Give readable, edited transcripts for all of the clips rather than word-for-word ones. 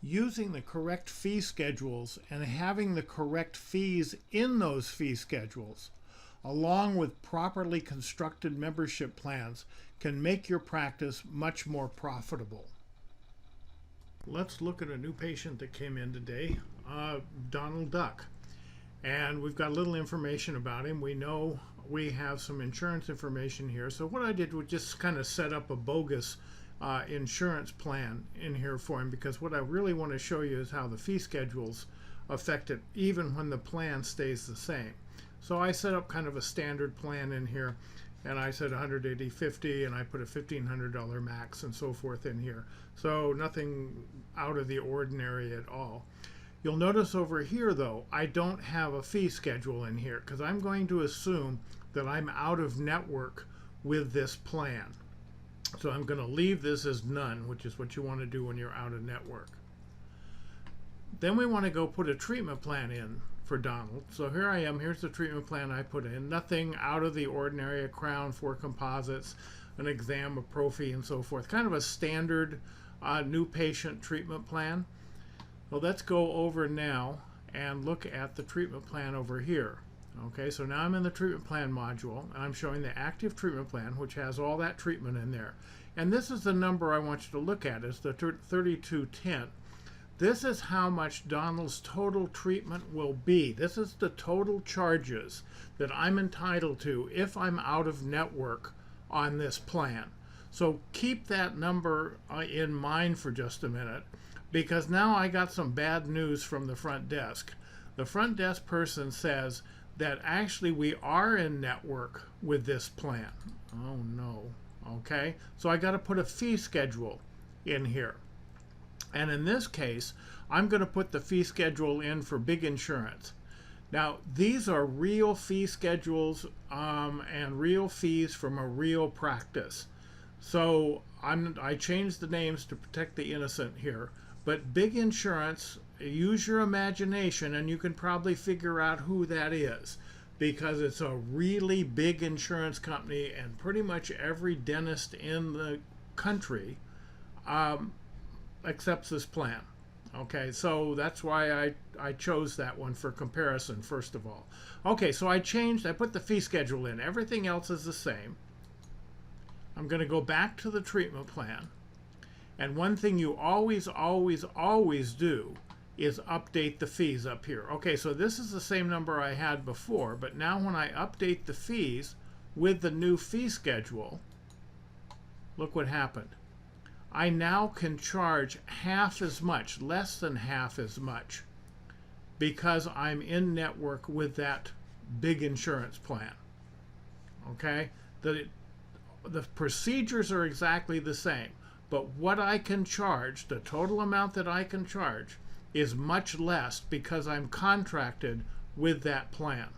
using the correct fee schedules and having the correct fees in those fee schedules, along with properly constructed membership plans, can make your practice much more profitable. Let's look at a new patient that came in today, Donald Duck. And we've got a little information about him. We know we have some insurance information here. So what I did was just kind of set up a bogus insurance plan in here for him, because what I really want to show you is how the fee schedules affect it even when the plan stays the same. So I set up kind of a standard plan in here, and I said 180.50, and I put a $1,500 max and so forth in here. So nothing out of the ordinary at all. You'll notice over here though, I don't have a fee schedule in here because I'm going to assume that I'm out of network with this plan. So I'm going to leave this as none, which is what you want to do when you're out of network. Then we want to go put a treatment plan in for Donald. So here I am, here's the treatment plan I put in. Nothing out of the ordinary, a crown, 4 composites, an exam, a prophy, and so forth. Kind of a standard new patient treatment plan. Well, let's go over now and look at the treatment plan over here. Okay, so now I'm in the treatment plan module, and I'm showing the active treatment plan, which has all that treatment in there. And this is the number I want you to look at, is the 3210. This is how much Donald's total treatment will be. This is the total charges that I'm entitled to if I'm out of network on this plan. So keep that number in mind for just a minute, because now I got some bad news from the front desk. The front desk person says that actually we are in network with this plan. Oh no. Okay, so I got to put a fee schedule in here. And in this case, I'm going to put the fee schedule in for big insurance. Now, these are real fee schedules and real fees from a real practice. So I changed the names to protect the innocent here. But big insurance, use your imagination and you can probably figure out who that is, because it's a really big insurance company and pretty much every dentist in the country accepts this plan. Okay, so that's why I chose that one for comparison, first of all. Okay, so I put the fee schedule in. Everything else is the same. I'm going to go back to the treatment plan. And one thing you always, always, always do is update the fees up here. Okay, so this is the same number I had before, but now when I update the fees with the new fee schedule, look what happened. I now can charge half as much, less than half as much, because I'm in network with that big insurance plan. Okay? The procedures are exactly the same, but what I can charge, the total amount that I can charge, is much less because I'm contracted with that plan.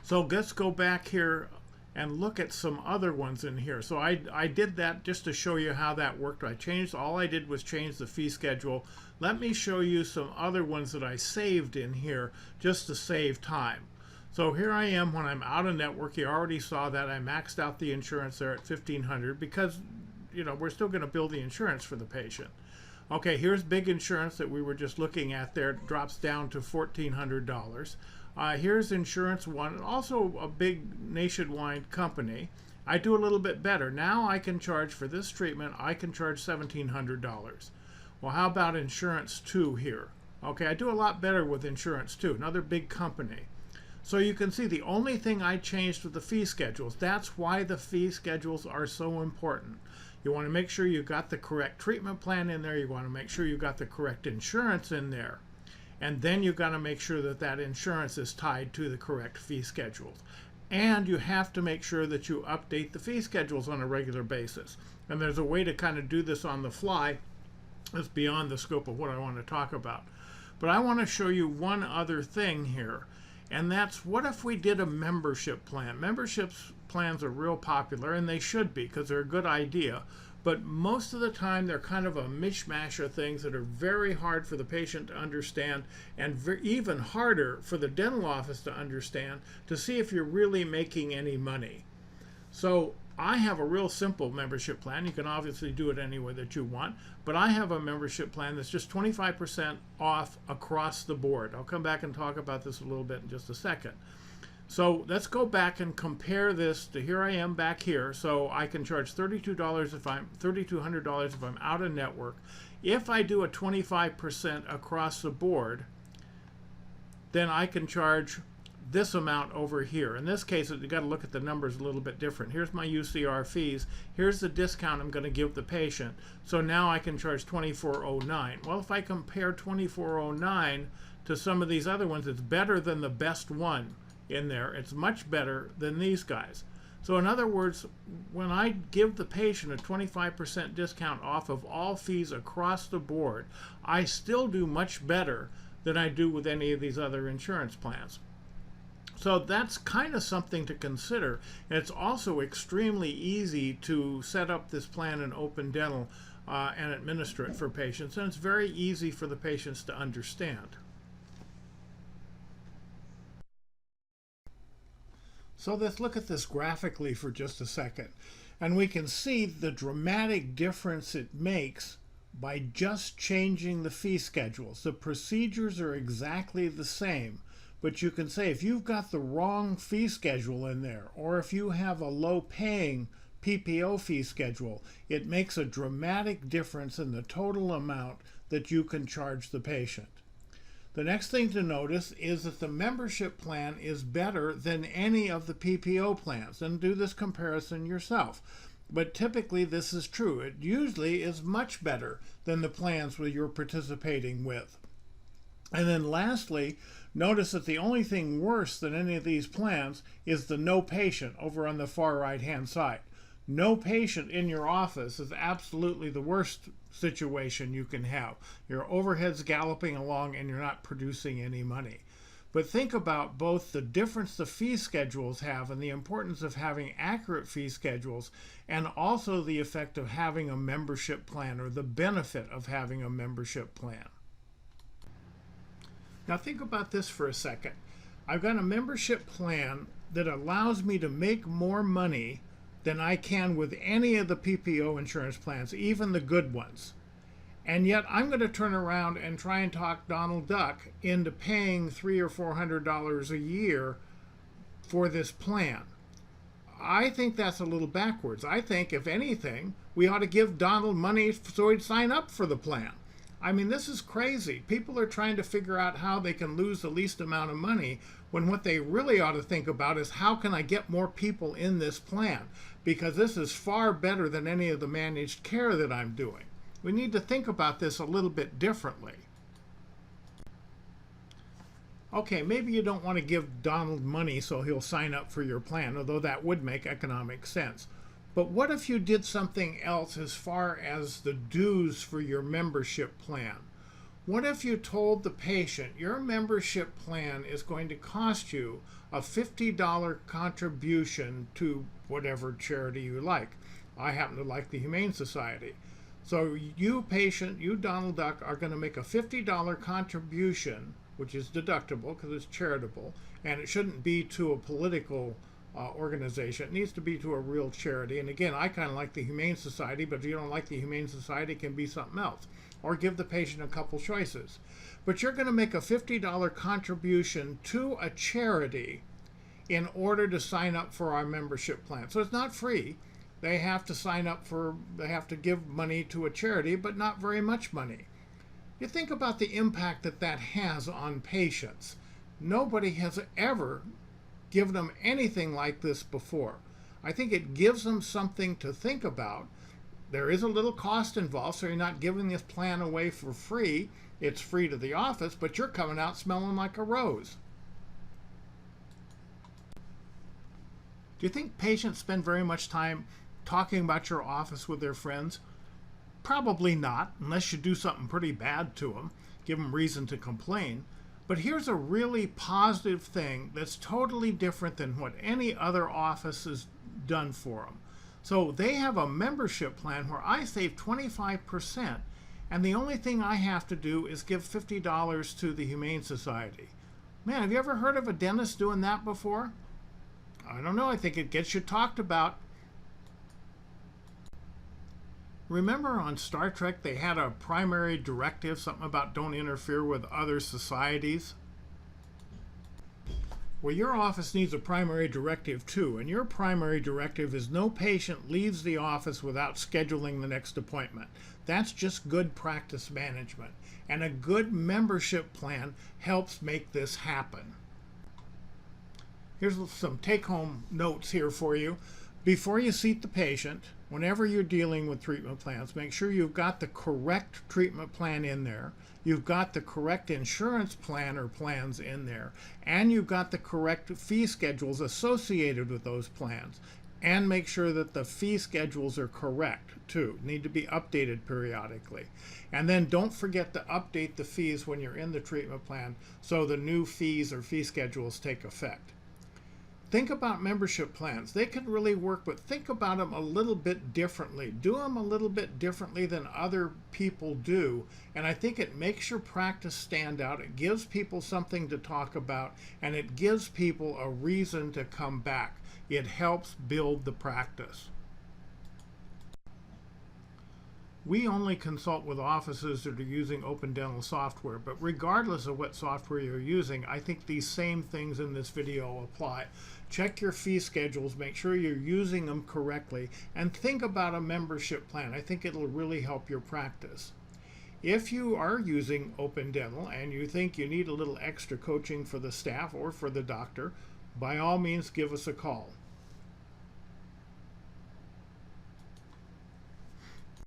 So let's go back here and look at some other ones in here. So I did that just to show you how that worked. All I did was change the fee schedule. Let me show you some other ones that I saved in here just to save time. So here I am when I'm out of network. You already saw that I maxed out the insurance there at $1,500 because, you know, we're still going to bill the insurance for the patient. Okay, here's big insurance that we were just looking at there. It drops down to $1,400. Here's Insurance One, also a big nationwide company. I do a little bit better. Now I can charge for this treatment, I can charge $1,700. Well, how about Insurance Two here? Okay, I do a lot better with Insurance Two, another big company. So you can see the only thing I changed with the fee schedules. That's why the fee schedules are so important. You want to make sure you got the correct treatment plan in there. You want to make sure you got the correct insurance in there. And then you've got to make sure that that insurance is tied to the correct fee schedules. And you have to make sure that you update the fee schedules on a regular basis. And there's a way to kind of do this on the fly. It's beyond the scope of what I want to talk about. But I want to show you one other thing here. And that's, what if we did a membership plan? Membership plans are real popular, and they should be because they're a good idea. But most of the time, they're kind of a mishmash of things that are very hard for the patient to understand, and even harder for the dental office to understand to see if you're really making any money. So I have a real simple membership plan. You can obviously do it any way that you want, but I have a membership plan that's just 25% off across the board. I'll come back and talk about this a little bit in just a second. So let's go back and compare this to here I am back here. So I can charge $32 if I'm $3,200 if I'm out of network. If I do a 25% across the board, then I can charge this amount over here. In this case, you got to look at the numbers a little bit different. Here's my UCR fees. Here's the discount I'm going to give the patient. So now I can charge $24.09. Well, if I compare $24.09 to some of these other ones, it's better than the best one in there. It's much better than these guys. So in other words, when I give the patient a 25% discount off of all fees across the board, I still do much better than I do with any of these other insurance plans. So that's kind of something to consider. And it's also extremely easy to set up this plan in Open Dental and administer it for patients. And it's very easy for the patients to understand. So let's look at this graphically for just a second. And we can see the dramatic difference it makes by just changing the fee schedules. The procedures are exactly the same. But you can say if you've got the wrong fee schedule in there, or if you have a low-paying PPO fee schedule, it makes a dramatic difference in the total amount that you can charge the patient. The next thing to notice is that the membership plan is better than any of the PPO plans. And do this comparison yourself. But typically this is true. It usually is much better than the plans that you're participating with. And then lastly, notice that the only thing worse than any of these plans is the no patient over on the far right hand side. No patient in your office is absolutely the worst situation you can have. Your overhead's galloping along and you're not producing any money. But think about both the difference the fee schedules have and the importance of having accurate fee schedules, and also the effect of having a membership plan, or the benefit of having a membership plan. Now think about this for a second. I've got a membership plan that allows me to make more money than I can with any of the PPO insurance plans, even the good ones. And yet I'm going to turn around and try and talk Donald Duck into paying $300 or $400 a year for this plan. I think that's a little backwards. I think, if anything, we ought to give Donald money so he'd sign up for the plan. I mean, this is crazy. People are trying to figure out how they can lose the least amount of money, when what they really ought to think about is how can I get more people in this plan? Because this is far better than any of the managed care that I'm doing. We need to think about this a little bit differently. Okay, maybe you don't want to give Donald money so he'll sign up for your plan, although that would make economic sense. But what if you did something else as far as the dues for your membership plan? What if you told the patient your membership plan is going to cost you a $50 contribution to whatever charity you like? I happen to like the Humane Society. So you patient, you Donald Duck, are going to make a $50 contribution, which is deductible because it's charitable, and it shouldn't be to a political organization. It needs to be to a real charity. And again, I kind of like the Humane Society, but if you don't like the Humane Society, it can be something else. Or give the patient a couple choices. But you're going to make a $50 contribution to a charity in order to sign up for our membership plan. So it's not free. They have to sign up for, they have to give money to a charity, but not very much money. You think about the impact that that has on patients. Nobody has ever given them anything like this before. I think it gives them something to think about. There is a little cost involved, so you're not giving this plan away for free. It's free to the office, but you're coming out smelling like a rose. Do you think patients spend very much time talking about your office with their friends? Probably not, unless you do something pretty bad to them, give them reason to complain. But here's a really positive thing that's totally different than what any other office has done for them. So they have a membership plan where I save 25%, and the only thing I have to do is give $50 to the Humane Society. Man, have you ever heard of a dentist doing that before? I don't know. I think it gets you talked about. Remember on Star Trek they had a primary directive, something about don't interfere with other societies? Well, your office needs a primary directive too, and your primary directive is no patient leaves the office without scheduling the next appointment. That's just good practice management, and a good membership plan helps make this happen. Here's some take-home notes here for you. Before you seat the patient, whenever you're dealing with treatment plans, make sure you've got the correct treatment plan in there, you've got the correct insurance plan or plans in there, and you've got the correct fee schedules associated with those plans. And make sure that the fee schedules are correct too, need to be updated periodically. And then don't forget to update the fees when you're in the treatment plan so the new fees or fee schedules take effect. Think about membership plans. They can really work, but think about them a little bit differently. Do them a little bit differently than other people do. And I think it makes your practice stand out. It gives people something to talk about, and it gives people a reason to come back. It helps build the practice. We only consult with offices that are using open dental software, but regardless of what software you're using, I think these same things in this video apply. Check your fee schedules, make sure you're using them correctly, and think about a membership plan. I think it'll really help your practice. If you are using open dental and you think you need a little extra coaching for the staff or for the doctor, by all means give us a call.